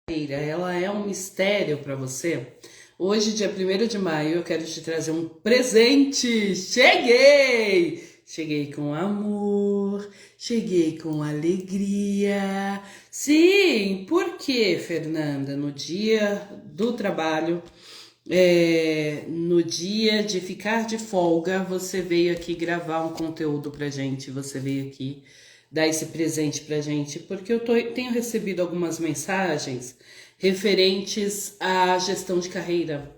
Ela é um mistério para você? Hoje, dia 1º de maio, eu quero te trazer um presente. Cheguei! Cheguei com amor, cheguei com alegria. Sim, por quê, Fernanda? No dia do trabalho, no dia de ficar de folga, você veio aqui gravar um conteúdo pra gente, você veio aqui dar esse presente pra gente, porque tenho recebido algumas mensagens referentes à gestão de carreira,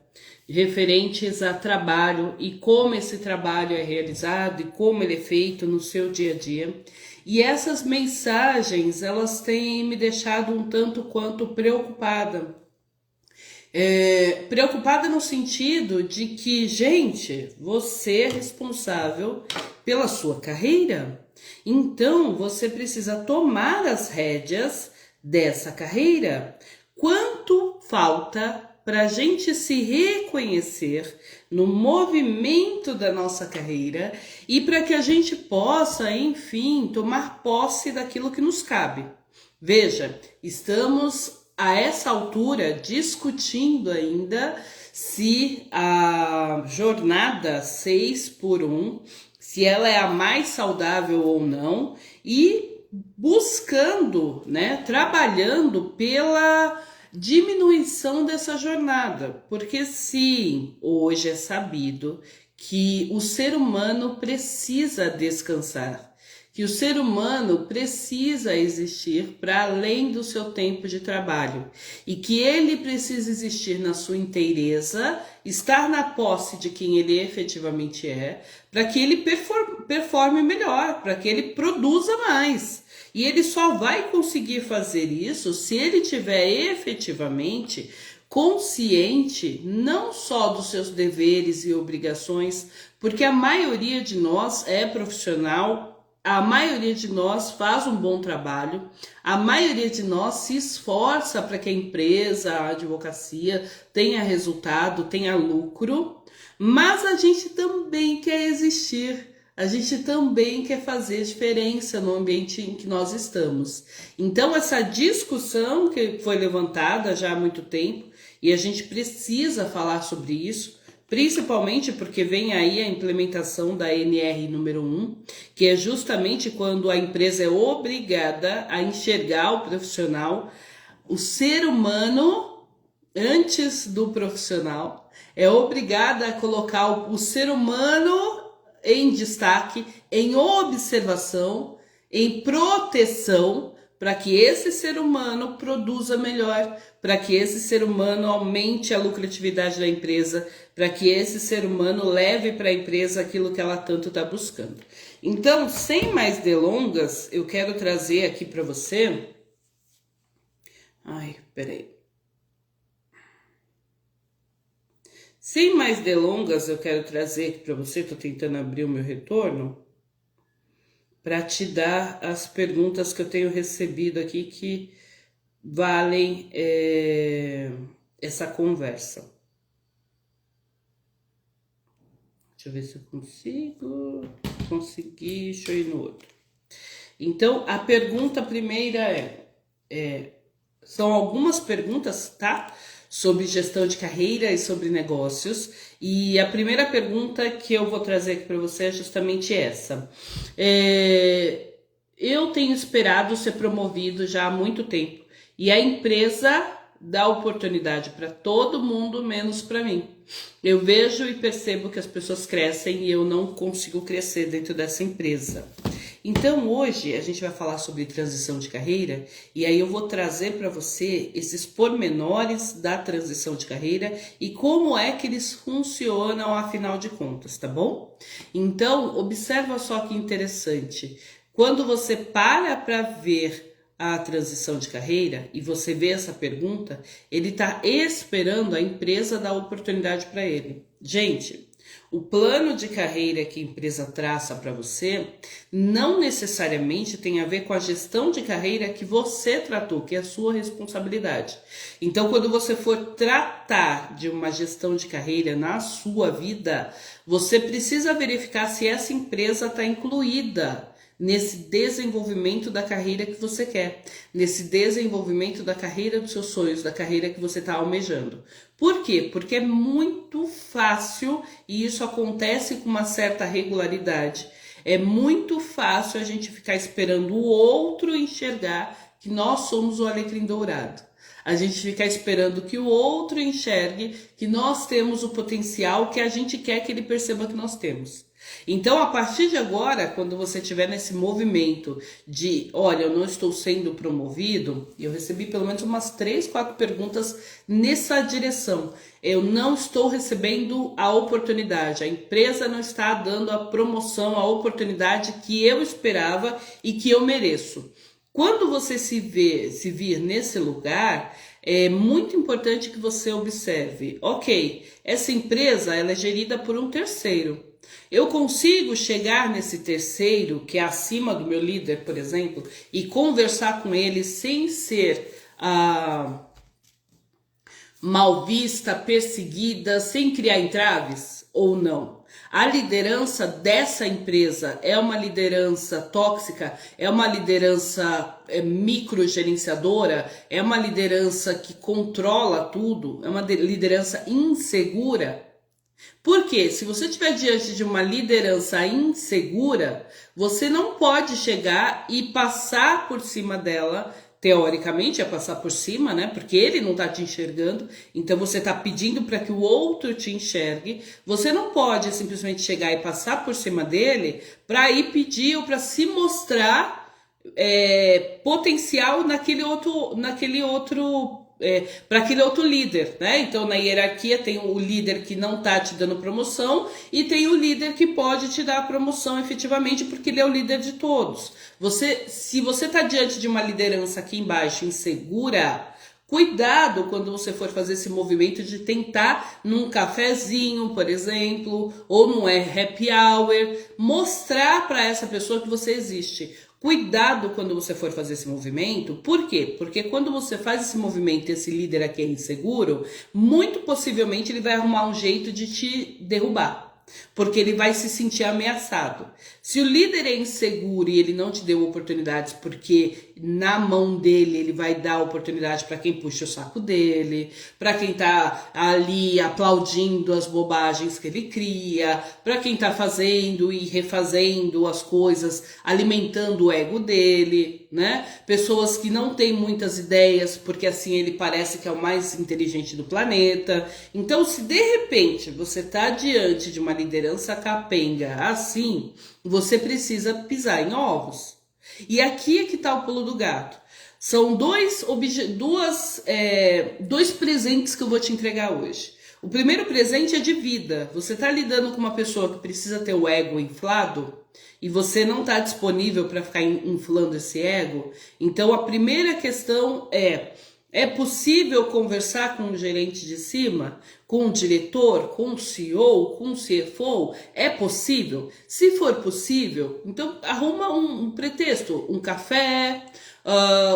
referentes a trabalho e como esse trabalho é realizado e como ele é feito no seu dia a dia. E essas mensagens, elas têm me deixado um tanto quanto preocupada. Preocupada no sentido de que, gente, você é responsável pela sua carreira. Então, você precisa tomar as rédeas dessa carreira. Quanto falta para a gente se reconhecer no movimento da nossa carreira e para que a gente possa, enfim, tomar posse daquilo que nos cabe. Veja, estamos a essa altura discutindo ainda se a jornada 6x1, se ela é a mais saudável ou não, e buscando, né, trabalhando pela diminuição dessa jornada, porque sim, hoje é sabido que o ser humano precisa descansar, que o ser humano precisa existir para além do seu tempo de trabalho e que ele precisa existir na sua inteireza, estar na posse de quem ele efetivamente é, para que ele performe melhor, para que ele produza mais. E ele só vai conseguir fazer isso se ele tiver efetivamente consciente não só dos seus deveres e obrigações, porque a maioria de nós é profissional. A maioria de nós faz um bom trabalho, a maioria de nós se esforça para que a empresa, a advocacia tenha resultado, tenha lucro, mas a gente também quer existir, a gente também quer fazer diferença no ambiente em que nós estamos. Então essa discussão que foi levantada já há muito tempo, e a gente precisa falar sobre isso, principalmente porque vem aí a implementação da NR número 1, que é justamente quando a empresa é obrigada a enxergar o profissional, o ser humano antes do profissional, é obrigada a colocar o ser humano em destaque, em observação, em proteção, para que esse ser humano produza melhor, para que esse ser humano aumente a lucratividade da empresa, para que esse ser humano leve para a empresa aquilo que ela tanto está buscando. Então, sem mais delongas, eu quero trazer aqui para você... Sem mais delongas, eu quero trazer aqui para você, estou tentando abrir o meu retorno, para te dar as perguntas que eu tenho recebido aqui que valem essa conversa. Deixa eu ver se eu consigo. Consegui, deixa eu ir no outro. Então, a pergunta primeira são algumas perguntas, tá? Sobre gestão de carreira e sobre negócios. E a primeira pergunta que eu vou trazer aqui para você é justamente essa. Eu tenho esperado ser promovido já há muito tempo e a empresa dá oportunidade para todo mundo, menos para mim. Eu vejo e percebo que as pessoas crescem e eu não consigo crescer dentro dessa empresa. Então hoje a gente vai falar sobre transição de carreira e aí eu vou trazer para você esses pormenores da transição de carreira e como é que eles funcionam afinal de contas, tá bom? Então observa só que interessante, quando você para ver a transição de carreira e você vê essa pergunta, ele está esperando a empresa dar oportunidade para ele. Gente, o plano de carreira que a empresa traça para você não necessariamente tem a ver com a gestão de carreira que você tratou, que é a sua responsabilidade. Então, quando você for tratar de uma gestão de carreira na sua vida, você precisa verificar se essa empresa está incluída nesse desenvolvimento da carreira que você quer, nesse desenvolvimento da carreira dos seus sonhos, da carreira que você está almejando. Por quê? Porque é muito fácil, e isso acontece com uma certa regularidade, é muito fácil a gente ficar esperando o outro enxergar que nós somos o alecrim dourado. A gente ficar esperando que o outro enxergue que nós temos o potencial que a gente quer que ele perceba que nós temos. Então, a partir de agora, quando você estiver nesse movimento de, olha, eu não estou sendo promovido, eu recebi pelo menos umas 3, 4 perguntas nessa direção. Eu não estou recebendo a oportunidade, a empresa não está dando a promoção, a oportunidade que eu esperava e que eu mereço. Quando você se vir nesse lugar, é muito importante que você observe, ok, essa empresa ela é gerida por um terceiro. Eu consigo chegar nesse terceiro, que é acima do meu líder, por exemplo, e conversar com ele sem ser mal vista, perseguida, sem criar entraves ou não? A liderança dessa empresa é uma liderança tóxica, é uma liderança microgerenciadora, é uma liderança que controla tudo, é uma liderança insegura. Porque se você estiver diante de uma liderança insegura, você não pode chegar e passar por cima dela. Teoricamente é passar por cima, né? Porque ele não está te enxergando, então você está pedindo para que o outro te enxergue. Você não pode simplesmente chegar e passar por cima dele para ir pedir ou para se mostrar potencial para aquele outro líder, né? Então na hierarquia tem o líder que não tá te dando promoção e tem o líder que pode te dar a promoção efetivamente porque ele é o líder de todos. Se você tá diante de uma liderança aqui embaixo insegura, cuidado quando você for fazer esse movimento de tentar num cafezinho, por exemplo, ou num happy hour, mostrar para essa pessoa que você existe. Cuidado quando você for fazer esse movimento. Por quê? Porque quando você faz esse movimento e esse líder aqui é inseguro, muito possivelmente ele vai arrumar um jeito de te derrubar. Porque ele vai se sentir ameaçado. Se o líder é inseguro e ele não te deu oportunidades porque na mão dele ele vai dar oportunidade para quem puxa o saco dele, para quem tá ali aplaudindo as bobagens que ele cria, para quem tá fazendo e refazendo as coisas, alimentando o ego dele, né? Pessoas que não têm muitas ideias porque assim ele parece que é o mais inteligente do planeta. Então, se de repente você tá diante de uma liderança capenga assim, você precisa pisar em ovos. E aqui é que está o pulo do gato. São dois presentes que eu vou te entregar hoje. O primeiro presente é de vida. Você está lidando com uma pessoa que precisa ter o ego inflado e você não está disponível para ficar inflando esse ego. Então a primeira questão é possível conversar com o gerente de cima, com o diretor, com o CEO, com o CFO? É possível? Se for possível, então arruma um pretexto, um café,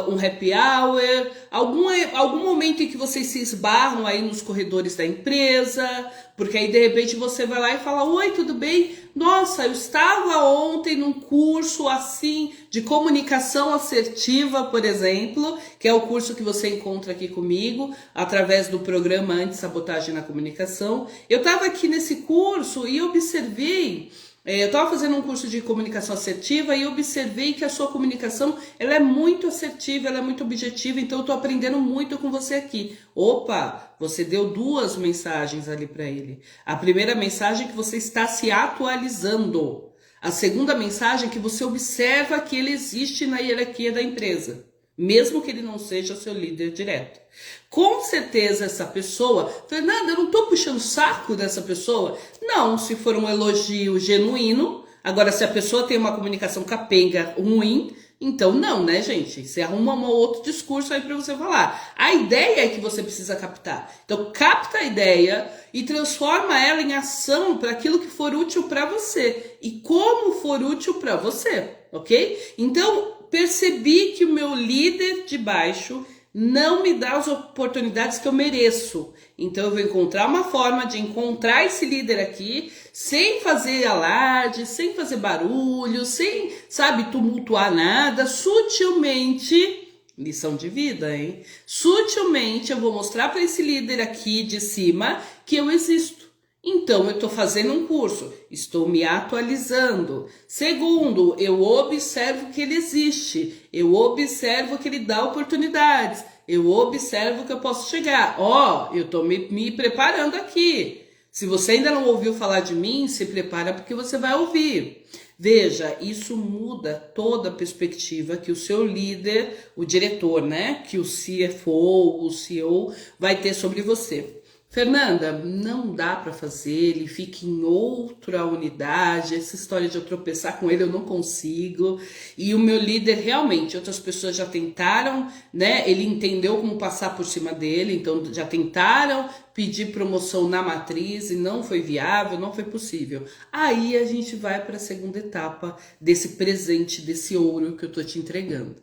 um happy hour, algum momento em que vocês se esbarram aí nos corredores da empresa, porque aí de repente você vai lá e fala: oi, tudo bem? Nossa, eu estava ontem num curso assim de comunicação assertiva, por exemplo, que é o curso que você encontra aqui comigo através do programa Anti-Sabotagem na Comunicação. Eu estava aqui nesse curso e observei, eu estava fazendo um curso de comunicação assertiva e observei que a sua comunicação ela é muito assertiva, ela é muito objetiva, então eu estou aprendendo muito com você aqui. Opa, você deu 2 mensagens ali para ele. A primeira mensagem é que você está se atualizando. A segunda mensagem é que você observa que ele existe na hierarquia da empresa, mesmo que ele não seja seu líder direto. Com certeza essa pessoa, Fernanda, eu não estou puxando o saco dessa pessoa. Não, se for um elogio genuíno. Agora, se a pessoa tem uma comunicação capenga ruim, então não, né, gente? Você arruma um outro discurso aí para você falar. A ideia é que você precisa captar. Então, capta a ideia e transforma ela em ação para aquilo que for útil para você. E como for útil para você, ok? Então, percebi que o meu líder de baixo não me dá as oportunidades que eu mereço. Então eu vou encontrar uma forma de encontrar esse líder aqui, sem fazer alarde, sem fazer barulho, sem, sabe, tumultuar nada, sutilmente, lição de vida, hein? Sutilmente eu vou mostrar para esse líder aqui de cima que eu existo. Então, eu estou fazendo um curso, estou me atualizando. Segundo, eu observo que ele existe, eu observo que ele dá oportunidades, eu observo que eu posso chegar. Ó, eu estou me preparando aqui. Se você ainda não ouviu falar de mim, se prepara porque você vai ouvir. Veja, isso muda toda a perspectiva que o seu líder, o diretor, né? Que o CFO, o CEO vai ter sobre você. Fernanda, não dá para fazer, ele fica em outra unidade, essa história de eu tropeçar com ele eu não consigo. E o meu líder realmente, outras pessoas já tentaram, né? Ele entendeu como passar por cima dele, então já tentaram pedir promoção na matriz e não foi viável, não foi possível. Aí a gente vai para a segunda etapa desse presente, desse ouro que eu tô te entregando.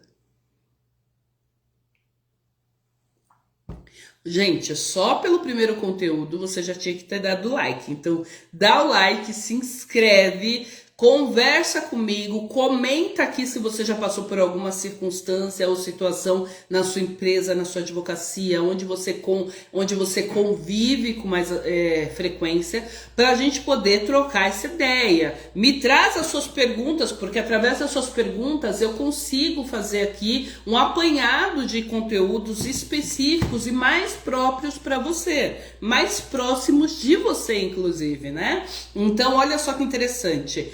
Gente, só pelo primeiro conteúdo você já tinha que ter dado like. Então, dá o like, se inscreve, conversa comigo, comenta aqui se você já passou por alguma circunstância ou situação na sua empresa, na sua advocacia, onde você convive com mais frequência, para a gente poder trocar essa ideia. Me traz as suas perguntas, porque através das suas perguntas eu consigo fazer aqui um apanhado de conteúdos específicos e mais próprios para você, mais próximos de você, inclusive, né? Então, olha só que interessante.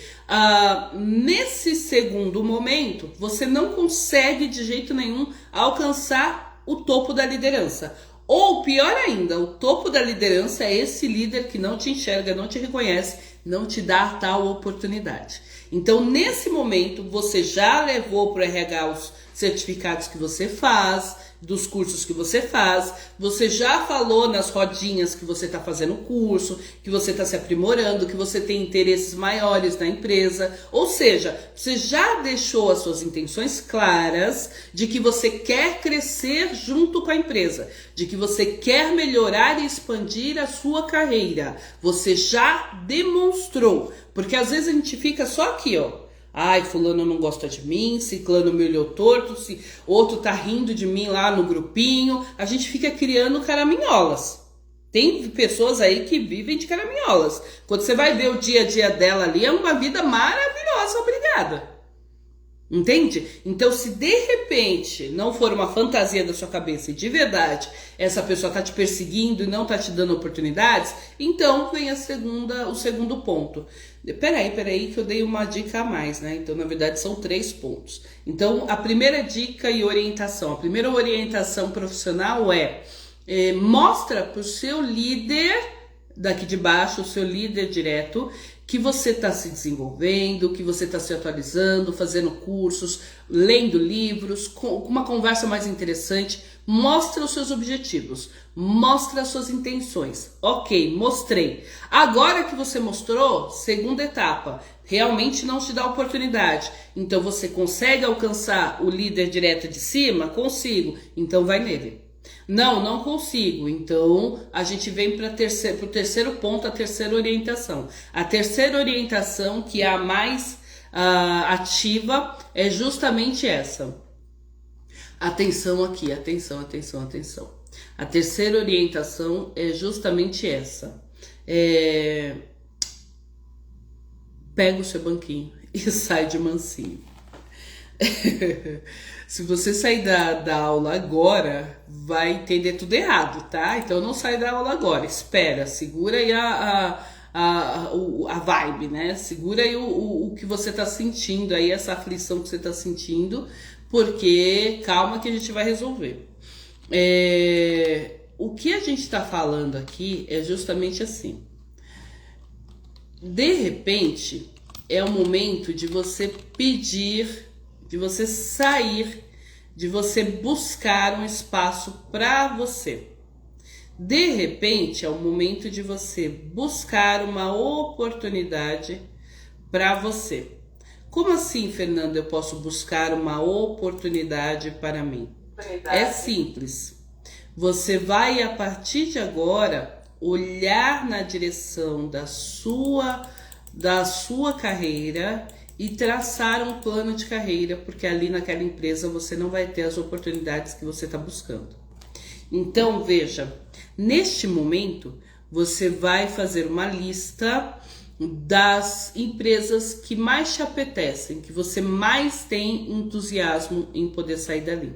Nesse segundo momento, você não consegue de jeito nenhum alcançar o topo da liderança. Ou pior ainda, o topo da liderança é esse líder que não te enxerga, não te reconhece, não te dá tal oportunidade. Então, nesse momento, você já levou para o RH os certificados que você faz, dos cursos que você faz, você já falou nas rodinhas que você está fazendo curso, que você está se aprimorando, que você tem interesses maiores na empresa, ou seja, você já deixou as suas intenções claras de que você quer crescer junto com a empresa, de que você quer melhorar e expandir a sua carreira, você já demonstrou, porque às vezes a gente fica só aqui, ó. Ai, fulano não gosta de mim, ciclano me olhou torto, se outro tá rindo de mim lá no grupinho. A gente fica criando caraminholas. Tem pessoas aí que vivem de caraminholas. Quando você vai ver o dia a dia dela ali, é uma vida maravilhosa, obrigada. Entende? Então, se de repente não for uma fantasia da sua cabeça e de verdade essa pessoa tá te perseguindo e não tá te dando oportunidades, então vem o segundo ponto. Peraí, que eu dei uma dica a mais, né? Então, na verdade, são 3 pontos. Então, a primeira dica e orientação. A primeira orientação profissional mostra para o seu líder daqui de baixo, o seu líder direto, que você está se desenvolvendo, que você está se atualizando, fazendo cursos, lendo livros, com uma conversa mais interessante. Mostra os seus objetivos, mostra as suas intenções. Ok, mostrei. Agora que você mostrou, segunda etapa, realmente não te dá oportunidade. Então você consegue alcançar o líder direto de cima? Consigo. Então vai nele. Não consigo. Então, a gente vem para o terceiro ponto, a terceira orientação. A terceira orientação, que é a mais ativa, é justamente essa. Atenção aqui, atenção. A terceira orientação é justamente essa. Pega o seu banquinho e sai de mansinho. Se você sair da aula agora, vai entender tudo errado, tá? Então não sai da aula agora, espera, segura aí a vibe, né? Segura aí o que você tá sentindo aí, essa aflição que você tá sentindo, porque calma que a gente vai resolver. O que a gente tá falando aqui é justamente assim. De repente, é o momento de você pedir, de você sair, de você buscar um espaço para você. De repente, é o momento de você buscar uma oportunidade para você. Como assim, Fernanda, eu posso buscar uma oportunidade para mim? É simples. Você vai, a partir de agora, olhar na direção da sua carreira e traçar um plano de carreira, porque ali naquela empresa você não vai ter as oportunidades que você está buscando. Então, veja, neste momento, você vai fazer uma lista das empresas que mais te apetecem, que você mais tem entusiasmo em poder sair dali.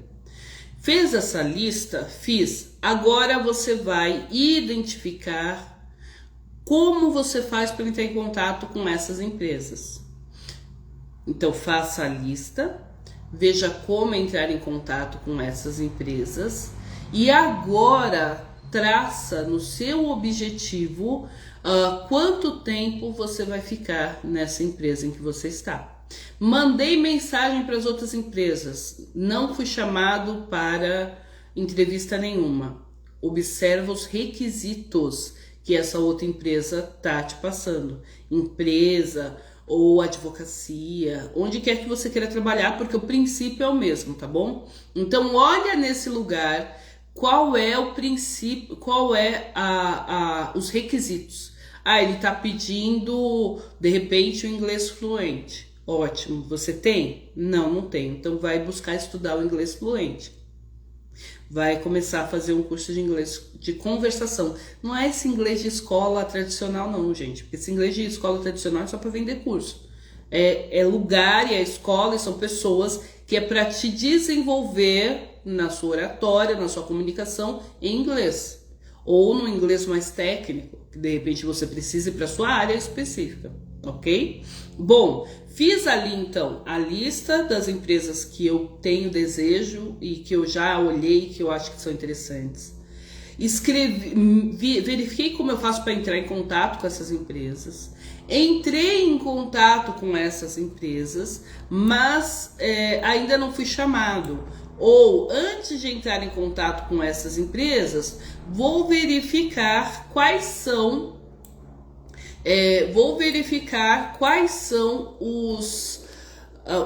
Fez essa lista? Fiz. Agora você vai identificar como você faz para entrar em contato com essas empresas. Então, faça a lista, veja como entrar em contato com essas empresas e agora traça no seu objetivo quanto tempo você vai ficar nessa empresa em que você está. Mandei mensagem para as outras empresas, não fui chamado para entrevista nenhuma. Observa os requisitos que essa outra empresa tá te passando. Empresa ou advocacia, onde quer que você queira trabalhar, porque o princípio é o mesmo, tá bom? Então olha nesse lugar qual é o princípio, qual é os requisitos. Ele tá pedindo, de repente, o inglês fluente. Ótimo, você tem? Não, não tem. Então vai buscar estudar o inglês fluente. Vai começar a fazer um curso de inglês de conversação. Não é esse inglês de escola tradicional não, gente. Porque esse inglês de escola tradicional é só para vender curso. É lugar e é escola e são pessoas que é para te desenvolver na sua oratória, na sua comunicação em inglês. Ou no inglês mais técnico, que de repente você precise para sua área específica, ok? Bom, fiz ali então a lista das empresas que eu tenho desejo e que eu já olhei, que eu acho que são interessantes. Verifiquei como eu faço para entrar em contato com essas empresas. Entrei em contato com essas empresas, mas ainda não fui chamado. Ou antes de entrar em contato com essas empresas, vou verificar quais são os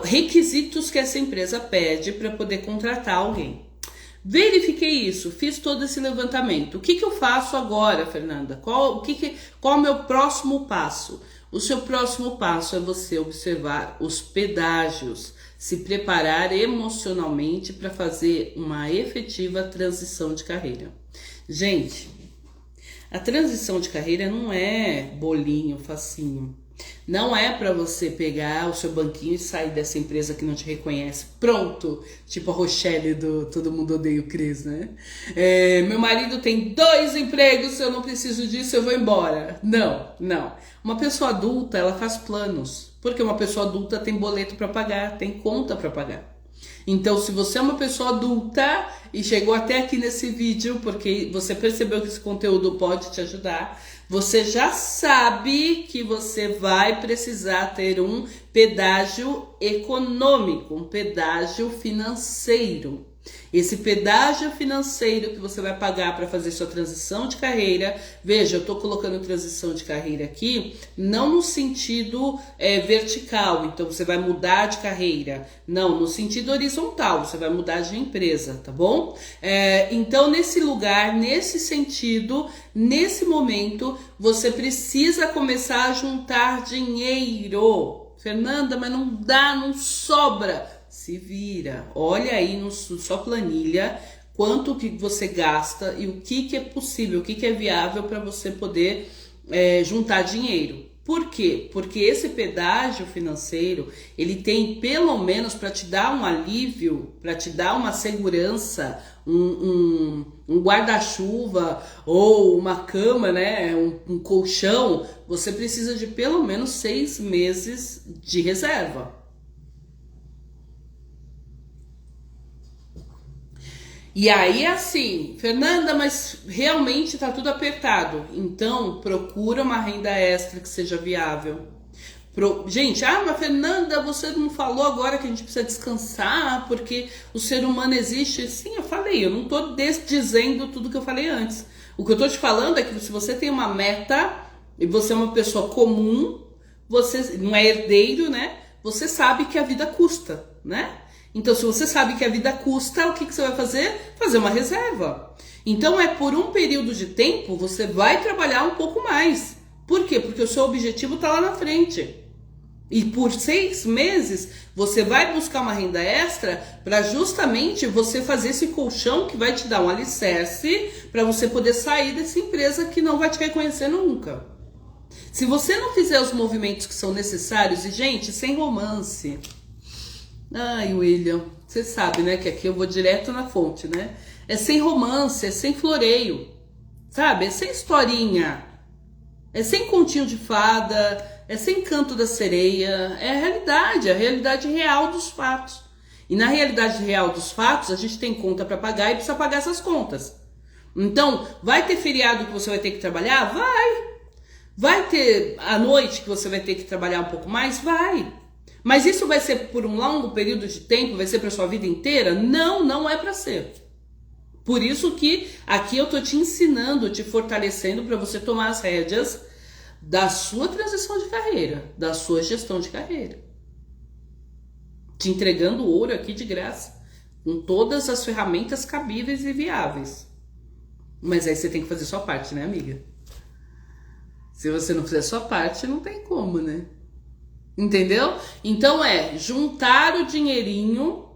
requisitos que essa empresa pede para poder contratar alguém. Verifiquei isso, fiz todo esse levantamento. O que eu faço agora, Fernanda? Qual é o meu próximo passo? O seu próximo passo é você observar os pedágios, se preparar emocionalmente para fazer uma efetiva transição de carreira. Gente, a transição de carreira não é bolinho, facinho. Não é para você pegar o seu banquinho e sair dessa empresa que não te reconhece. Pronto! Tipo a Rochelle do Todo Mundo Odeia o Chris, né? Meu marido tem 2 empregos, eu não preciso disso, eu vou embora. Não. Uma pessoa adulta, ela faz planos. Porque uma pessoa adulta tem boleto para pagar, tem conta para pagar. Então, se você é uma pessoa adulta e chegou até aqui nesse vídeo, porque você percebeu que esse conteúdo pode te ajudar, você já sabe que você vai precisar ter um pedágio econômico, um pedágio financeiro. Esse pedágio financeiro que você vai pagar para fazer sua transição de carreira, veja, eu estou colocando transição de carreira aqui, não no sentido vertical, então você vai mudar de carreira, não, no sentido horizontal, você vai mudar de empresa, tá bom? Então, nesse lugar, nesse sentido, nesse momento, você precisa começar a juntar dinheiro. Fernanda, mas não dá, não sobra. Se vira, olha aí na sua planilha quanto que você gasta e o que é possível, o que é viável para você poder juntar dinheiro. Por quê? Porque esse pedágio financeiro, ele tem pelo menos para te dar um alívio, para te dar uma segurança, um guarda-chuva ou uma cama, né, um colchão, você precisa de pelo menos 6 meses de reserva. E aí assim, Fernanda, mas realmente tá tudo apertado. Então, procura uma renda extra que seja viável. Gente, mas Fernanda, você não falou agora que a gente precisa descansar porque o ser humano existe? Sim, eu falei, eu não tô desdizendo tudo que eu falei antes. O que eu tô te falando é que se você tem uma meta e você é uma pessoa comum, você não é herdeiro, né? Você sabe que a vida custa, né? Então, se você sabe que a vida custa, o que você vai fazer? Fazer uma reserva. Então, por um período de tempo, você vai trabalhar um pouco mais. Por quê? Porque o seu objetivo está lá na frente. E por 6 meses, você vai buscar uma renda extra para justamente você fazer esse colchão que vai te dar um alicerce para você poder sair dessa empresa que não vai te reconhecer nunca. Se você não fizer os movimentos que são necessários, e gente, sem romance. Ai, William, você sabe, né, que aqui eu vou direto na fonte, né? É sem romance, é sem floreio, sabe? É sem historinha, é sem continho de fada, é sem canto da sereia, é a realidade real dos fatos. E na realidade real dos fatos, a gente tem conta para pagar e precisa pagar essas contas. Então, vai ter feriado que você vai ter que trabalhar? Vai! Vai ter a noite que você vai ter que trabalhar um pouco mais? Vai! Mas isso vai ser por um longo período de tempo? Vai ser para sua vida inteira? Não, não é para ser. Por isso que aqui eu tô te ensinando, te fortalecendo para você tomar as rédeas da sua transição de carreira, da sua gestão de carreira. Te entregando ouro aqui de graça, com todas as ferramentas cabíveis e viáveis. Mas aí você tem que fazer sua parte, né, amiga? Se você não fizer sua parte, não tem como, né? Entendeu? Então juntar o dinheirinho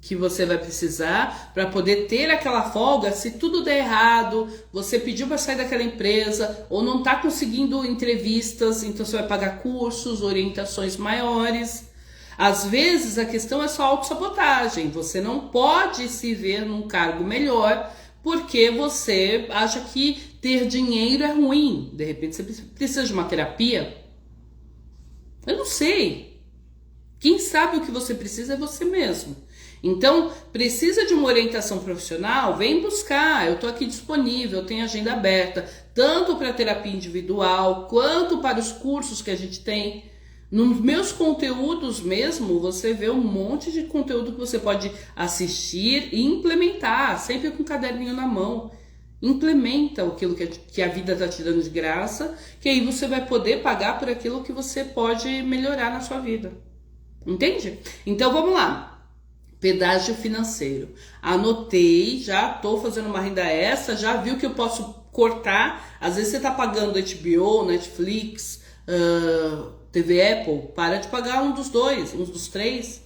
que você vai precisar para poder ter aquela folga. Se tudo der errado, você pediu para sair daquela empresa ou não está conseguindo entrevistas, então você vai pagar cursos, orientações maiores. Às vezes a questão é só autossabotagem. Você não pode se ver num cargo melhor porque você acha que ter dinheiro é ruim. De repente você precisa de uma terapia. Eu não sei. Quem sabe o que você precisa é você mesmo. Então, precisa de uma orientação profissional? Vem buscar, eu estou aqui disponível, eu tenho agenda aberta, tanto para terapia individual, quanto para os cursos que a gente tem. Nos meus conteúdos mesmo, você vê um monte de conteúdo que você pode assistir e implementar, sempre com o caderninho na mão. Implementa aquilo que a vida está te dando de graça, que aí você vai poder pagar por aquilo que você pode melhorar na sua vida. Entende? Então, vamos lá. Pedágio financeiro. Anotei, já estou fazendo uma renda extra, já viu que eu posso cortar. Às vezes você está pagando HBO, Netflix, TV Apple, para de pagar um dos dois, um dos três.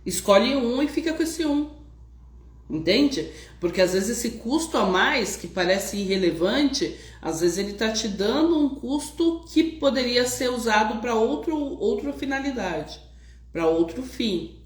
Escolhe um e fica com esse um. Entende? Porque às vezes esse custo a mais, que parece irrelevante, às vezes ele está te dando um custo que poderia ser usado para outra finalidade, para outro fim.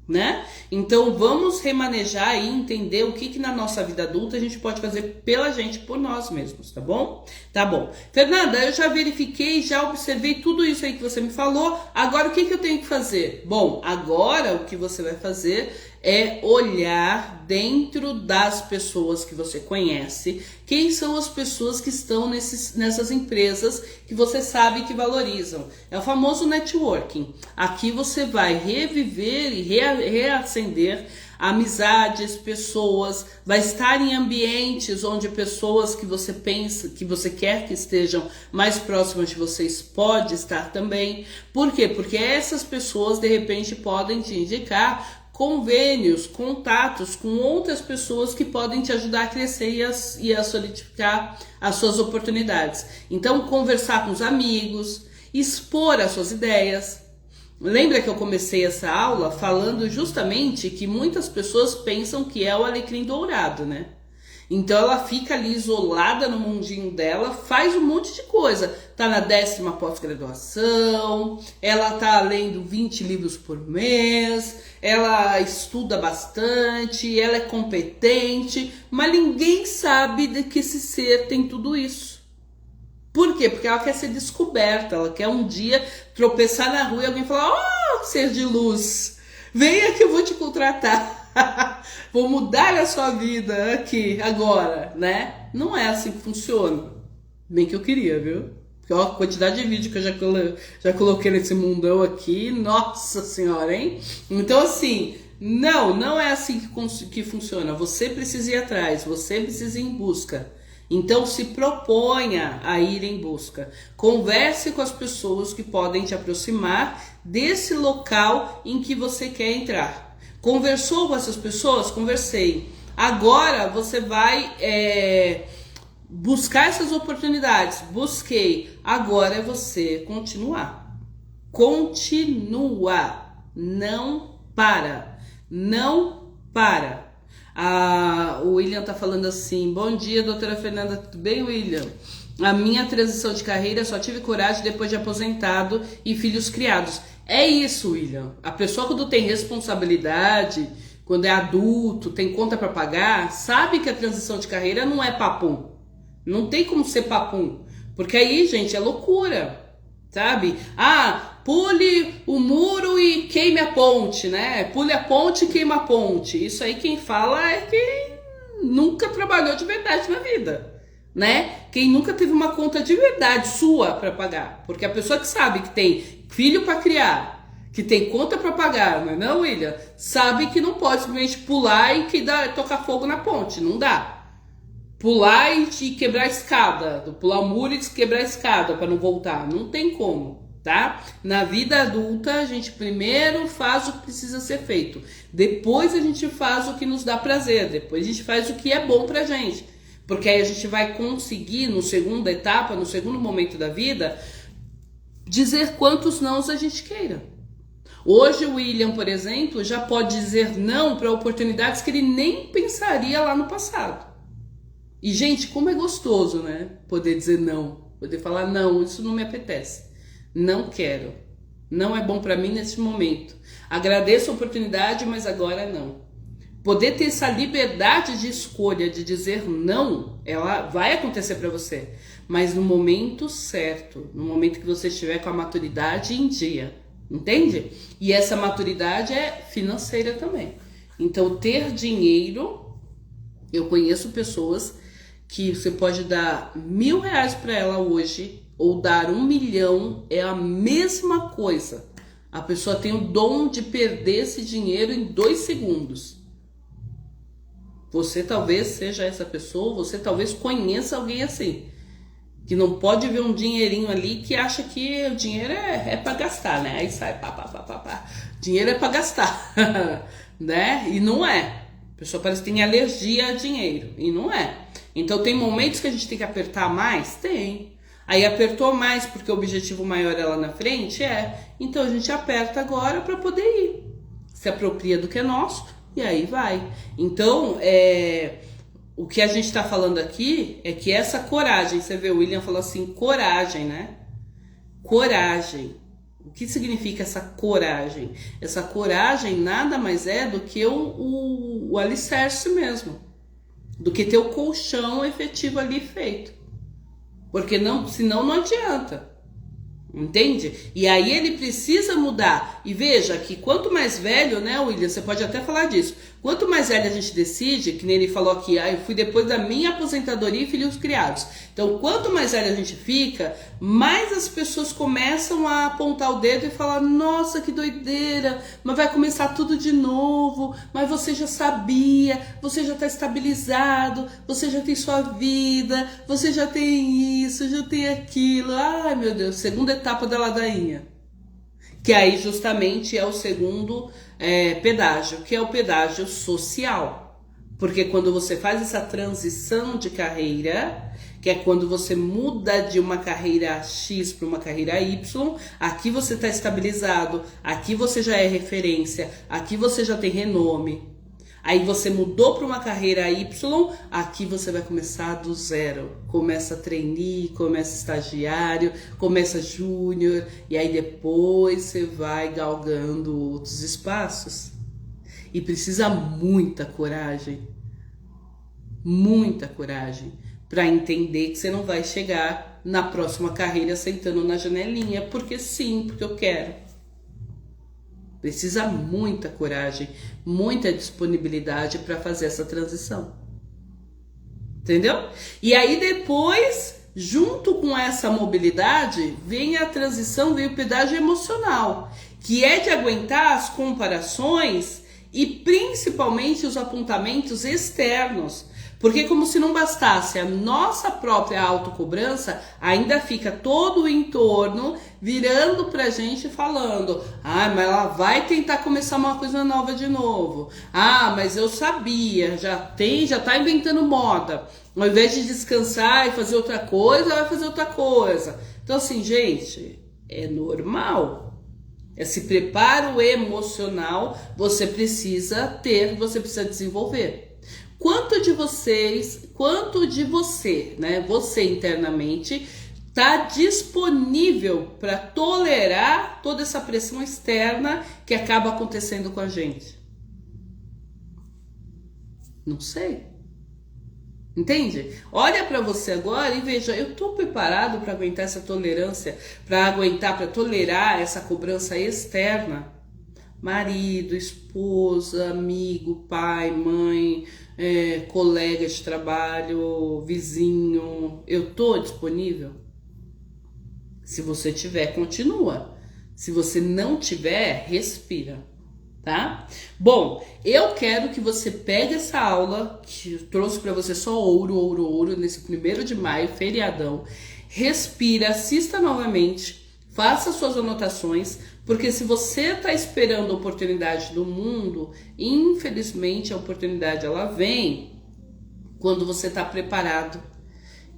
Né? Então vamos remanejar e entender o que na nossa vida adulta a gente pode fazer pela gente, por nós mesmos, tá bom? Tá bom. Fernanda, eu já verifiquei, já observei tudo isso aí que você me falou, agora o que eu tenho que fazer? Bom, agora o que você vai fazer é olhar dentro das pessoas que você conhece, quem são as pessoas que estão nessas empresas que você sabe que valorizam. É o famoso networking. Aqui você vai reviver e reacender amizades, pessoas, vai estar em ambientes onde pessoas que você pensa, que você quer que estejam mais próximas de vocês, pode estar também. Por quê? Porque essas pessoas de repente podem te indicar convênios, contatos com outras pessoas que podem te ajudar a crescer e a solidificar as suas oportunidades. Então, conversar com os amigos, expor as suas ideias. Lembra que eu comecei essa aula falando justamente que muitas pessoas pensam que é o alecrim dourado, né? Então ela fica ali isolada no mundinho dela, faz um monte de coisa. Tá na 10ª pós-graduação, ela tá lendo 20 livros por mês, ela estuda bastante, ela é competente, mas ninguém sabe de que esse ser tem tudo isso. Por quê? Porque ela quer ser descoberta, ela quer um dia tropeçar na rua e alguém falar: "Oh, ser de luz, venha que eu vou te contratar." Vou mudar a sua vida aqui, agora, né? Não é assim que funciona. Bem que eu queria, viu? Porque ó, a quantidade de vídeo que eu já coloquei nesse mundão aqui, nossa senhora, hein? Então assim, não é assim que funciona. Você precisa ir atrás, você precisa ir em busca. Então se proponha a ir em busca. Converse com as pessoas que podem te aproximar desse local em que você quer entrar. Conversou com essas pessoas? Conversei. Agora você vai buscar essas oportunidades. Busquei. Agora é você continuar. Continua. Não para. Não para. O William tá falando assim: bom dia, doutora Fernanda, tudo bem, William? A minha transição de carreira só tive coragem depois de aposentado e filhos criados. É isso, William. A pessoa, quando tem responsabilidade, quando é adulto, tem conta para pagar, sabe que a transição de carreira não é papum. Não tem como ser papum. Porque aí, gente, é loucura, sabe? Pule o muro e queime a ponte, né? Pule a ponte e queima a ponte. Isso aí quem fala é quem nunca trabalhou de verdade na vida, né? Quem nunca teve uma conta de verdade sua para pagar. Porque a pessoa que sabe que tem filho para criar, que tem conta para pagar, não é não, William? Sabe que não pode simplesmente pular e tocar fogo na ponte. Não dá. Pular e quebrar a escada. Pular o muro e quebrar a escada para não voltar. Não tem como. Tá? Na vida adulta, a gente primeiro faz o que precisa ser feito. Depois a gente faz o que nos dá prazer. Depois a gente faz o que é bom pra gente. Porque aí a gente vai conseguir, no segunda etapa, no segundo momento da vida, dizer quantos nãos a gente queira. Hoje o William, por exemplo, já pode dizer não para oportunidades que ele nem pensaria lá no passado. E, gente, como é gostoso, né? Poder dizer não. Poder falar, não, isso não me apetece. Não quero. Não é bom para mim nesse momento. Agradeço a oportunidade, mas agora não. Poder ter essa liberdade de escolha, de dizer não, ela vai acontecer para você. Mas no momento certo, no momento que você estiver com a maturidade em dia. Entende? E essa maturidade é financeira também. Então, ter dinheiro, eu conheço pessoas que você pode dar R$1.000 para ela hoje, ou dar 1 milhão, é a mesma coisa. A pessoa tem o dom de perder esse dinheiro em 2 segundos. Você talvez seja essa pessoa, você talvez conheça alguém assim, que não pode ver um dinheirinho ali que acha que o dinheiro é para gastar, né? Aí sai, pá. Dinheiro é para gastar, né? E não é. A pessoa parece que tem alergia a dinheiro, e não é. Então tem momentos que a gente tem que apertar mais? Tem. Aí apertou mais porque o objetivo maior é lá na frente? Então a gente aperta agora para poder ir. Se apropria do que é nosso e aí vai. Então, o que a gente está falando aqui é que essa coragem, você vê, o William falou assim, coragem, né? Coragem. O que significa essa coragem? Essa coragem nada mais é do que o alicerce mesmo. Do que ter o colchão efetivo ali feito. Porque senão não adianta. Entende? E aí ele precisa mudar. E veja que quanto mais velho, né, William, você pode até falar disso. Quanto mais velho a gente decide, que nem ele falou aqui, eu fui depois da minha aposentadoria e filhos criados. Então, quanto mais velho a gente fica, mais as pessoas começam a apontar o dedo e falar, nossa, que doideira, mas vai começar tudo de novo, mas você já sabia, você já está estabilizado, você já tem sua vida, você já tem isso, já tem aquilo. Ai, meu Deus, segunda etapa da ladainha. Que aí justamente é o segundo pedágio, que é o pedágio social. Porque quando você faz essa transição de carreira, que é quando você muda de uma carreira X para uma carreira Y, aqui você está estabilizado, aqui você já é referência, aqui você já tem renome. Aí você mudou para uma carreira Y, aqui você vai começar do zero. Começa trainee, começa estagiário, começa júnior, e aí depois você vai galgando outros espaços. E precisa muita coragem para entender que você não vai chegar na próxima carreira sentando na janelinha, porque sim, porque eu quero. Precisa muita coragem, muita disponibilidade para fazer essa transição. Entendeu? E aí depois, junto com essa mobilidade, vem a transição, vem o pedágio emocional, que é de aguentar as comparações e principalmente os apontamentos externos. Porque como se não bastasse a nossa própria autocobrança, ainda fica todo o entorno virando pra gente falando: ah, mas ela vai tentar começar uma coisa nova de novo. Ah, mas eu sabia, já tá inventando moda. Ao invés de descansar e fazer outra coisa, vai fazer outra coisa. Então assim, gente, é normal. Esse preparo emocional você precisa ter, você precisa desenvolver. Quanto de você, né, você internamente, está disponível para tolerar toda essa pressão externa que acaba acontecendo com a gente? Não sei. Entende? Olha para você agora e veja, eu estou preparado para aguentar essa tolerância, para tolerar essa cobrança externa? Marido, esposa, amigo, pai, mãe, colega de trabalho, vizinho, eu tô disponível? Se você tiver, continua. Se você não tiver, respira. Tá? Bom, eu quero que você pegue essa aula que eu trouxe para você só ouro nesse 1º de maio, feriadão. Respira, assista novamente, faça suas anotações, porque se você está esperando a oportunidade do mundo, infelizmente a oportunidade ela vem quando você está preparado.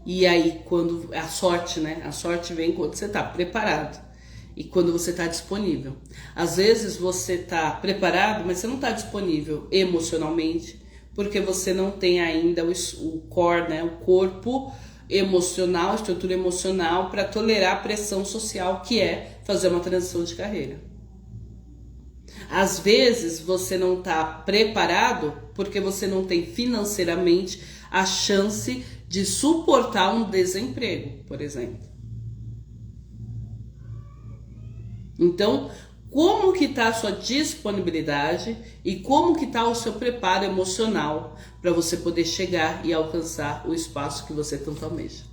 E aí quando a sorte, né? A sorte vem quando você está preparado. E quando você está disponível. Às vezes você está preparado, mas você não está disponível emocionalmente, porque você não tem ainda o core, né? O corpo emocional, a estrutura emocional para tolerar a pressão social que é fazer uma transição de carreira. Às vezes você não está preparado porque você não tem financeiramente a chance de suportar um desemprego, por exemplo. Então, como que está a sua disponibilidade e como que está o seu preparo emocional para você poder chegar e alcançar o espaço que você tanto almeja?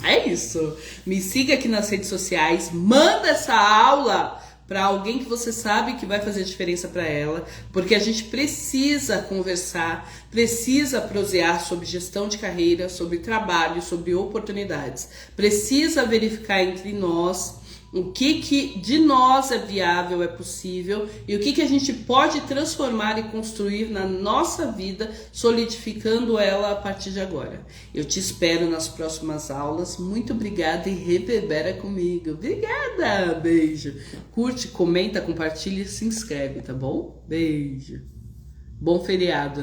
É isso. Me siga aqui nas redes sociais, manda essa aula para alguém que você sabe que vai fazer diferença para ela, porque a gente precisa conversar, precisa prosear sobre gestão de carreira, sobre trabalho, sobre oportunidades. Precisa verificar entre nós o que de nós é viável, é possível e o que a gente pode transformar e construir na nossa vida, solidificando ela a partir de agora. Eu te espero nas próximas aulas. Muito obrigada e reverbera comigo. Obrigada! Beijo! Curte, comenta, compartilha e se inscreve, tá bom? Beijo! Bom feriado!